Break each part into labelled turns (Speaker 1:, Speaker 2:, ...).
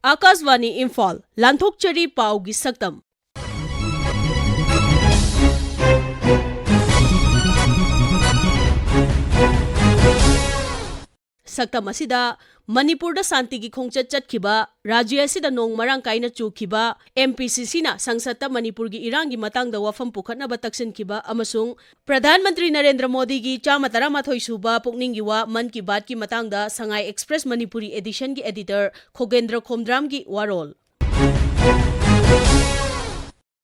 Speaker 1: Akashvani Imphal Lanthokchari Paugi Saktam Saktam asida Manipurda Santigi Khongchat Chatkiba Rajya asida nong marang kaina chukhiba MPCC na Sangsata Manipurgi Irangi matangda wafam pukhatnaba taksinkiba amasung Pradhan Mantri Narendra Modi gi 138 suba pukninggi wa Man Ki Baat ki matangda Sangai Express Manipuri edition gi editor Khogendra Khomdram gi warol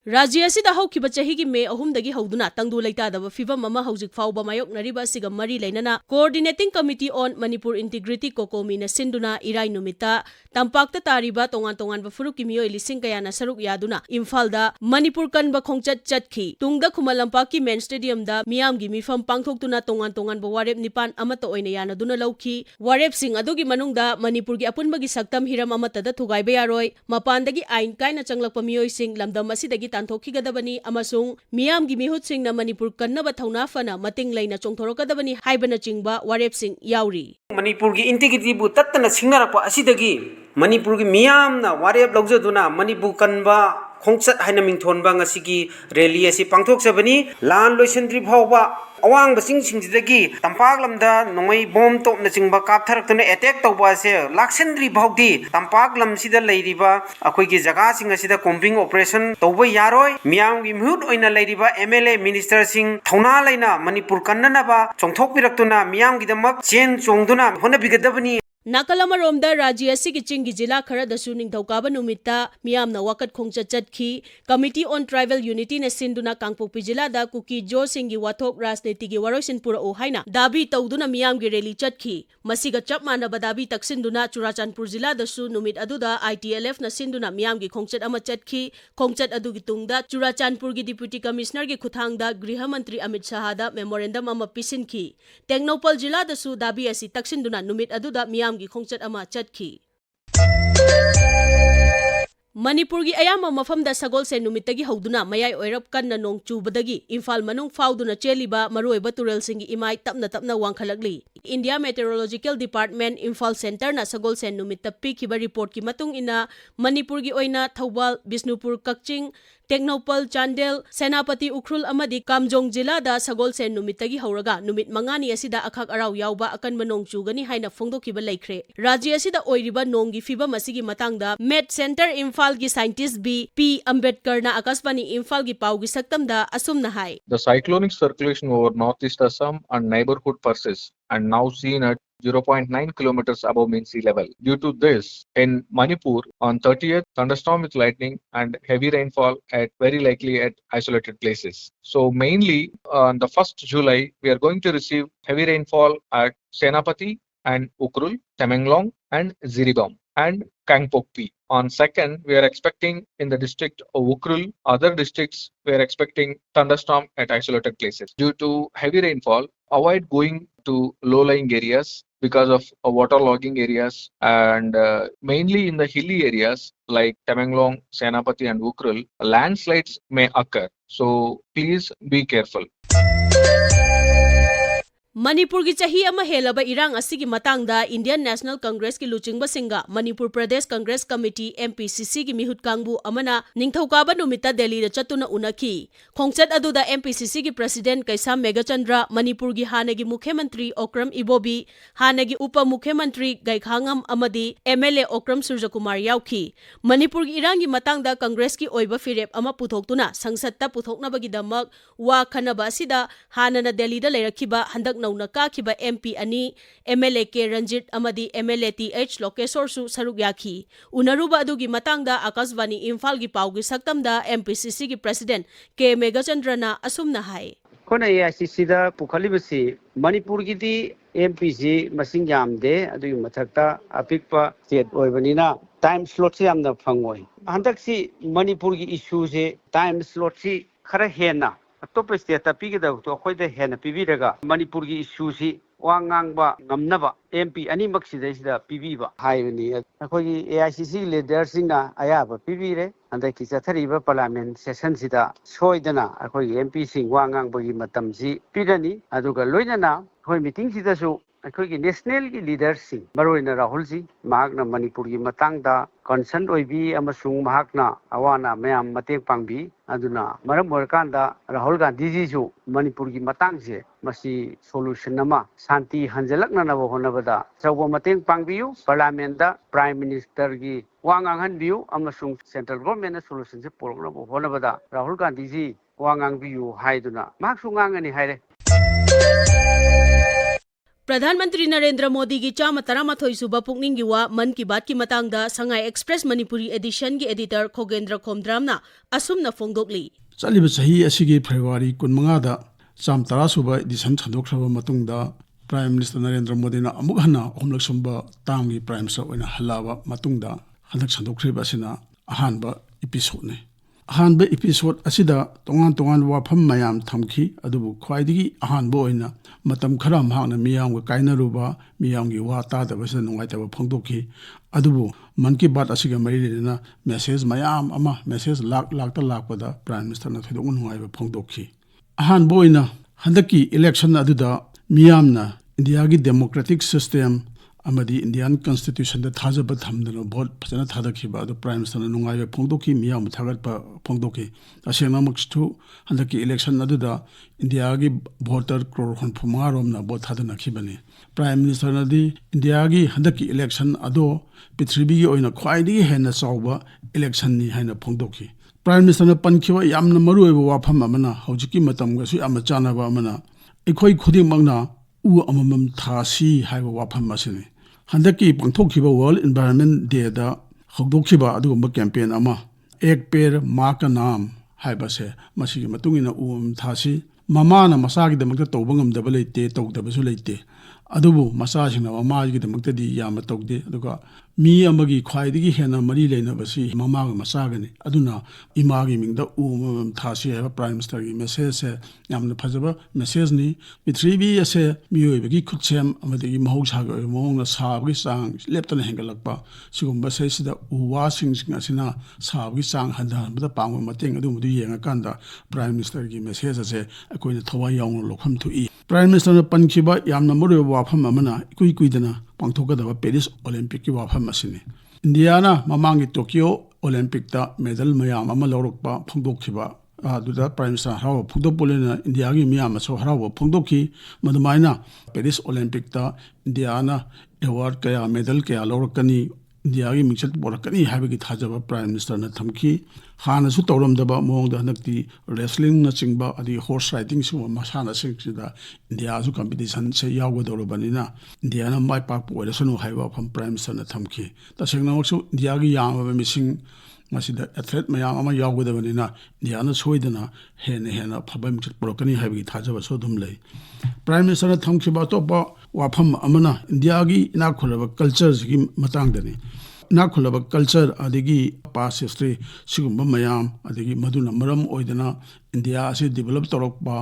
Speaker 1: Rajya asida haukiba chahigi me ahumdagi hauduna tangdu leitadaba fibam ama haujik fauba mayoknariba asiga mari lainana Coordinating Committee on Manipur Integrity Kokomi na sinduna irai numita tampakta tariba tongan-tongan ba furuk kimiyo ilising kaya na saruk yaduna Imphalda Manipur kanba khongchat chatki tungda khumalampaki main stadium da miyamgi mifam pangthoktuna tongan-tongan ba warep nipan amata oina yana duna lauki warep sing adugi manungda Manipurgi apunbagi saktam hiram amatada thugaiba yaroi mapandagi ain kaina changlakpa miyoy sing lamdam asidagi Thokchom amasung miyamgi mihut sing na Manipur kannaba thauna fana mating laina chongthorokadabani haibana chingba warep sing yauri
Speaker 2: Manipurgi integrity bu tattana singnarakpa asidagi Manipurgi miyamna warep laujaduna Manipur kanba khongchat haina mingthonba ngasigi rally asi pangthokjabani lan loisandri phawba awang basing singsidagi tampak lamda nongoi bom topna chingba kaptharaktuna attack tawba ase laksandri phawdi tampak lamsida leiriba akoigi jaga sing asida combing operation tawba yaroi miyamgi mihut oina leiriba MLA minister sing thauna laina Manipur kannanaba chongthokpiraktuna miyamgi damak chen chongduna hona bigadabani
Speaker 1: Nakalamaromda Rajya asigi chingi jila kharadasu ningthokaba numita miyamna wakat khongchat chatki Committee on Tribal Unity na sinduna Kangpokpi jila da Kuki Jo Singhi wathok rajnitigi waroisin purao haina dabi tawduna miyamgi rally chatki masiga chap manaba dabi taksinduna Churachandpur jila dasu numit aduda ITLF na sinduna miyamgi khongchat ama chatki khongchat adugi tungda Churachandpur gi Deputy Commissioner gi khuthangda Griha Mantri Amit Shah da memorandum ama pisinki Tengnopal jila dasu dabi asi taksinduna numit aduda miyam gi khongchat ama chatki Manipurgi ayama mafamda sagolse numitagi hauduna mayai oirap kanna nong chubadagi Imphal manung fauduna cheliba maroiba turel singi imai tapna wangkhalagli India Meteorological Department Imphal Center na sagolse numitta pikhiba report ki matung ina Manipurgi oina Thoubal Bisnupur Kakching Tengnopal Chandel Senapati Ukhrul amadi Kamjong jila da sagolse numitagi hauraga numit mangani asida akhak arau yauba akan manong chugani haina phongdokiba leikre Rajya asida oiriba nonggi fiba masigi matangda Met Center Imphal gi scientist P Ambedkar na Akashvani Imphal gi paugi saktamda asumna hai
Speaker 3: The cyclonic circulation over northeast Assam and neighborhood persists and now seen at 0.9 kilometers above mean sea level. Due to this, in Manipur on 30th, thunderstorm with lightning and heavy rainfall at very likely at isolated places. So mainly on the 1st July, we are going to receive heavy rainfall at Senapati and Ukrul, Tamenglong and Ziribam and Kangpokpi. On 2nd, we are expecting in the district of Ukrul, other districts, we are expecting thunderstorm at isolated places. Due to heavy rainfall, avoid going to low-lying areas because of waterlogging areas and mainly in the hilly areas like Tamenglong, Senapati and Ukrul, landslides may occur. So please be careful.
Speaker 1: Manipur gi chahi ama helaba irang asigi matangda Indian National Congress ki luchingba singa Manipur Pradesh Congress Committee MPCC gi mihut kangbu amana ningthokaba numita Delhi da chatuna unaki khongchat aduda MPCC gi President Kaisam Megachandra Manipur gi hanagi Mukhyamantri Okram Ibobi hanagi Upa Mukhyamantri Gaikhangam amadi MLA Okram Surjakumar yauki Manipur gi irang gi matangda Congress ki oiba firep ama puthoktuna sangsatta puthoknabagi damak wa khanaba asida hanana Delhi da lerakhiba handak nauna kakiba MP ani MLA K Ranjit amadi MLA TH Lokesor su saruk yaki unaruba adugi matangda Akashvani Imphal gi paugi saktamda MPCC gi President K Megachandrana asumna hai
Speaker 4: kona AICC da pukhalibasi Manipur gi di MPC masing yamde adugi mathakta apikpa state oibanina time slot se yamna phangoi handak si Manipur gi issue se time slot si khara hena atop state ta pigida to khoida hena pibiraga Manipur gi issue si wangangba ngamnaba MP ani maksida sida pibiba haibani akhoi AICC leader singna ayaba pibire andaki chathariba parliament session sida soidana akhoi MP sing wangangbagi matamsi pidani aduga loinana khoi meeting sida su ꯑꯩꯈꯣꯏꯒꯤ ꯅꯦꯁꯅꯦꯜꯒꯤ ꯂꯤꯗꯔꯁꯤꯡ ꯃꯔꯨꯑꯣꯏꯅ ꯔꯥꯍꯨꯜꯖꯤ ꯃꯍꯥꯛꯅ ꯃꯅꯤꯄꯨꯔꯒꯤ ꯃꯇꯥꯡꯗ concern ꯑꯣꯏꯕꯤ ꯑꯃꯁꯨꯡ ꯃꯍꯥꯛꯅ ꯑꯋꯥꯅ ꯃꯌꯥꯝ ꯃꯇꯦꯡ ꯄꯥꯡꯕꯤ ꯑꯗꯨꯅ ꯃꯔꯝ ꯑꯣꯏꯔꯀꯥꯟꯗ ꯔꯥꯍꯨꯜ ꯒꯥꯟꯙꯤꯖꯤꯁꯨ ꯃꯅꯤꯄꯨꯔꯒꯤ ꯃꯇꯥꯡꯁꯦ ꯃꯁꯤ ꯁꯣꯂꯨꯁꯟ ꯑꯃ ꯁꯥꯟꯇꯤ ꯍꯟꯖꯤꯜꯂꯛꯅꯅꯕ ꯍꯣꯠꯅꯕꯗ ꯑꯆꯧꯕ ꯃꯇꯦꯡ ꯄꯥꯡꯕꯤꯌꯨ ꯄꯥꯔꯂꯤꯌꯥꯃꯦꯟꯇꯗ ꯄ꯭ꯔꯥꯏꯝ ꯃꯤꯅꯤꯁꯇꯔꯒꯤ ꯋꯥ ꯉꯥꯡꯍꯟꯕꯤꯌꯨ ꯑꯃꯁꯨꯡ ꯁꯦꯟꯇ꯭ꯔꯦꯜ ꯒꯣꯚꯔꯟꯃꯦꯟꯠꯅ ꯁꯣꯂꯨꯁꯟꯁꯦ ꯄꯨꯔꯛꯅꯕ ꯍꯣꯠꯅꯕꯗ ꯔꯥꯍꯨꯜ ꯒꯥꯟꯙꯤꯖꯤ ꯋꯥ ꯉꯥꯡꯕꯤꯌꯨ ꯍꯥꯏꯗꯨꯅ ꯃꯍꯥꯛꯁꯨ ꯉꯥꯡꯒꯅꯤ ꯍꯥꯏꯔꯦ
Speaker 1: प्रधान मंत्री नरेंद्र मोदी की 113 सूबा पुकनिंग वा मन की बात की मतंगदा संगाई एक्सप्रेस मणिपुरी एडिशन की एडिटर खोगेंद्र खोमद्रामना असुमना फोंदोकली
Speaker 5: चलिबा सही असिगी फेब्रुवारी 15 दा 113 सूबा एडिशन छंदोखरबा मतुंगदा प्राइम मिनिस्टर नरेंद्र मोदी ना अमुक हन्ना अहुमलक सुंबा तामगी प्राइम मिनिस्टर ओइना हलाबा मतुंगदा हंदक छंदोखरिबा सिना अहानबा एपिसोड ने अहानबा एपिसोड असिदा तोंगान तोंगान वाफम मयाम थमखी अदुबु ख्वाइदिगी अहानबा ओइना मतम खरा महांगना मियामगा काइनरुबा मियामगी वा तादबसिदा नुंगाइतबा फोंदोखी अदुबु मन की बात असिगा मरिलेना मेसेज मयाम अमा मेसेज लाख लाखता लाखपदा प्राइम मिनिस्टर ना थोदों नुंगाइबा फोंदोखी अहानबा ओइना हंदकी इलेक्शन अदुदा मियामना इंडिया की डेमोक्रेटिक सिस्टम अमदी इंडियन कॉन्स्टिट्यूशन दा थाजब थमदना भोट फजना थादखिबा अदु प्राइम मिनिस्टर ना नुंगाइबा फोंदोखी मियाम थागतपा फोंदोखी असेंगनामक्सु हंदकी इलेक्शन अदुदा इंडिया की वोटर क्रोर 105 रोमना भोट थादनखिबनी प्राइम मिनिस्टर नदी इंडिया की हंदकी इलेक्शन अदो पृथ्वी की ओइना ख्वाइदगी हेना चावबा इलेक्शन नि हाइना फोंदोखी प्राइम मिनिस्टर ना पनखिबा यामना मरुओइबा वाफम अमना हौजिकी मतमगसु याम चानाबा अमना अखोई खुदिमगना उ अममम थासी हाइबा वाफम असिनी हंदकी पंथोखिबा वर्ल्ड एनवायरनमेंट डे दा हौदोखिबा अदुगुंबा कैंपेन अमा एक पेड़ माँ का नाम हाइबासे मसिगी मतुंगिना उ थासी ममाना मसागी दमकता तौबा ngamdaba leite tawdabasu leite अदुबु मसासिंगना ममागी दमकतदी याम तौदे अदुगा मी अमगी ख्वाइदगी हेना मरी लेनबसी ममागा मसागनी अदुना इमागी मिंगदा उमम थासी है प्राइम मिनिस्टर की मेसेज से यामना फजबा मेसेज नि पृथ्वी असे मियोइबगी खुदसेम अमदगी महौसागा मोंगना साबगी चांग लेप्तना हेंगलकपा सिगुंबा सेसिदा उवा सिंग असिना साबगी चांग हंदहनबदा पांगो मतेंग अदुमुदु येंगाकांदा प्राइम मिनिस्टर की मेसेज असे अकोइना थवा यावना लोखम थुई प्राइम मिनिस्टर पनखिबा यामना मरुओ वाफम अमना इकुई कुइदना पांथोकदबा पेरिस ओलंपिक की वाफम असिनी इंडियाना ममांगी टोक्यो ओलंपिक ता मेडल मयाम अमा लौरकपा फोंदोखिबा अदुदा प्राइम मिनिस्टर हराव फोंदोपोलेना इंडिया की मियाम असो हराव फोंदोखी मदुमाइना पेरिस ओलंपिक ता इंडियाना अवार्ड कया मेडल कया लौरकनी इंडिया की मिक्सत बोरकनी हाइबगी थाजबा प्राइम मिनिस्टर ना थमखी हानसु तौरमदबा मोंगदा हनक्ति रेसलिंग ना चिंगबा अदि हॉर्स राइडिंग सु मसाना सिंगसिदा इंडिया सु कंपटीशन से यावगदौरबनिना इंडिया ना माइ पाक पोइरसनु हाइबा फम प्राइम मिनिस्टर ना थमखी तसेंगनामक्सु इंडिया की यामबा मिसिंग मसिदा एथलेट मयाम अमा यावगदबनिना इंडिया ना सोइदना हेना फबा मिक्सत बोरकनी हाइबगी थाजबा सो दुम लई प्राइम मिनिस्टर ना थमखिबा तोपा वाफम अमना इंडिया की इना खुलबा कल्चर की मतंगदनी इना खुलबा कल्चर अदगी पास हिस्ट्री सिगुंबा मयाम अदगी मदुना मरम ओइदना इंडिया से डेवलप तौरकपा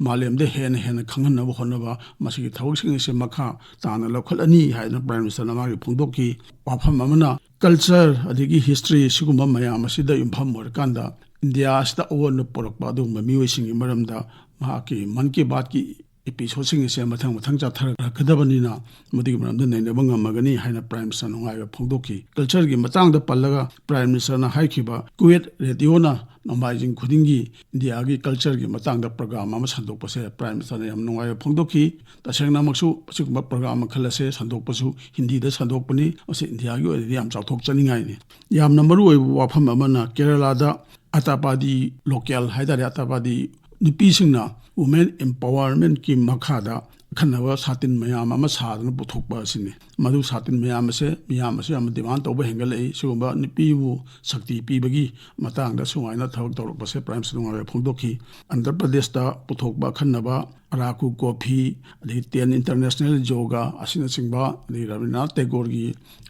Speaker 5: मालेमदे हेन खंगनब होनबा मसिगी थवसिंग से मखा ताना लखलनी हाइना प्राइम मिनिस्टर नमागी फोंदोकी वाफम अमना कल्चर अदगी हिस्ट्री सिगुंबा मयाम असिदा युमफम ओरकांदा इंडिया असिदा अवन पोरकपा दुंबा मियोइसिंगी मरमदा महाकी मन की बात की एपिसोड सिंग से मथंग चाथरगदबनिना मदिगी मरमदा नैनबा ngamagani हाइना प्राइम मिनिस्टर नुंगाइबा फोंदोकी कल्चर की मतंगदा पल्लगा प्राइम मिनिस्टर ना हाइखिबा कुवेट रेडियोना नमाइजिंग खुदिंगी इंडिया की कल्चर की मतंगदा प्रोग्राम अमा संदोकपसे प्राइम मिनिस्टर ना याम नुंगाइबा फोंदोकी तसेंगनामक्सु असिगुंबा प्रोग्राम खलसे संदोकपसु हिंदी दा संदोकपनी असे इंडिया की ओइदि याम चाथोकचनिंगाइनि यामना मरु ओइबा वाफम अमना केरला दा अतापादी लोकल हाइदारे अतापादी नुपीसिंगना वुमेन एम्पावरमेंट की मखादा खनवा सातिन मयाम अमा सादना पुथोकपा असिनि मधु सातिन मयाम से डिमांड तौबा हेंगलई सिगुंबा नुपीबु शक्ति पीबगी मतंगदा सुवाइना थवक तौरकपसे प्राइम मिनिस्टर फोंदोकी आंध्र प्रदेश दा पुथोकपा खनवा अराकू कॉफी अदि 10 इंटरनेशनल योगा असिना सिंगबा अदि रविन्द्रनाथ टैगोर की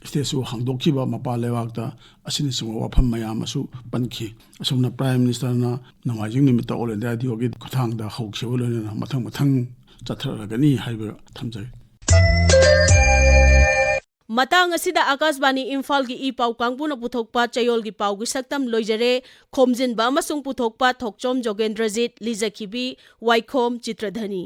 Speaker 5: स्टेचू हांगदोखिबा मपा लेवाकता असिना सिंगबा वाफम मयाम असु पनखी असुमना प्राइम मिनिस्टर ना नमाइजिंग निमित्ता ऑल इंडिया दियोगी खुथांगदा हौखिबा लोइना मथंग चथरगनी हाइबा थमजै
Speaker 1: मतंग असिदा आकाशवाणी इम्फाल की ई पाउ कांगपुना पुथोकपा चयोल की पाउ की सक्तम लोइजरे खोमजिनबा अमसुंग पुथोकपा थोकचोम जोगेंद्रजीत लिजखिबी वाइखोम चित्रधनी।